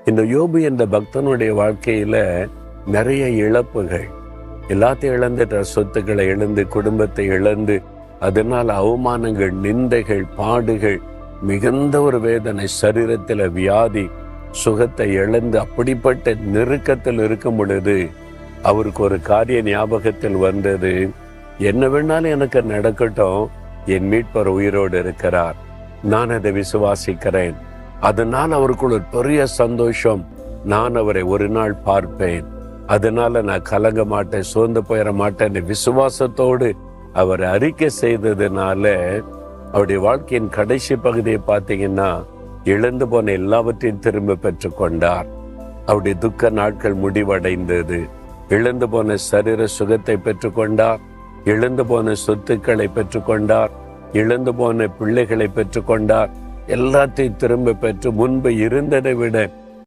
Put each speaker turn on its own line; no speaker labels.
இந்த யோபு என்ற பக்தனுடைய வாழ்க்கையில நிறைய இழப்புகள், எல்லாத்தையும் இழந்துட்ட, சொத்துக்களை இழந்து, குடும்பத்தை இழந்து, அதனால் அவமானங்கள், நிந்தைகள், பாடுகள், மிகுந்த ஒரு வேதனை, சரீரத்தில் வியாதி, சுகத்தை இழந்து அப்படிப்பட்ட நெருக்கத்தில் இருக்கும் பொழுது அவருக்கு ஒரு காரிய ஞாபகத்தில் வந்தது. என்ன வேணாலும் எனக்கு நடக்கட்டும், என் மீட்பர் உயிரோடு இருக்கிறார், நான் அதை விசுவாசிக்கிறேன். அதனால் அவருக்குள்ள ஒரு பெரிய சந்தோஷம். நான் அவரை ஒரு நாள் பார்ப்பேன், அதனால நான் கலங்க மாட்டேன், சோர்ந்து போயிட மாட்டேன். விசுவாசத்தோடு அவர் அறிக்கை செய்ததுனால அவருடைய வாழ்க்கையின் கடைசி பகுதியை பார்த்தீங்கன்னா, இழந்து போன எல்லாவற்றையும் திரும்ப பெற்றுக்கொண்டார். அவருடைய துக்க நாட்கள் முடிவடைந்தது. இழந்து போன சரீர சுகத்தை பெற்றுக்கொண்டார், இழந்து போன சொத்துக்களை பெற்றுக்கொண்டார், இழந்து போன பிள்ளைகளை பெற்றுக்கொண்டார். எல்லாத்தையும் திரும்ப பெற்று முன்பு இருந்ததை விட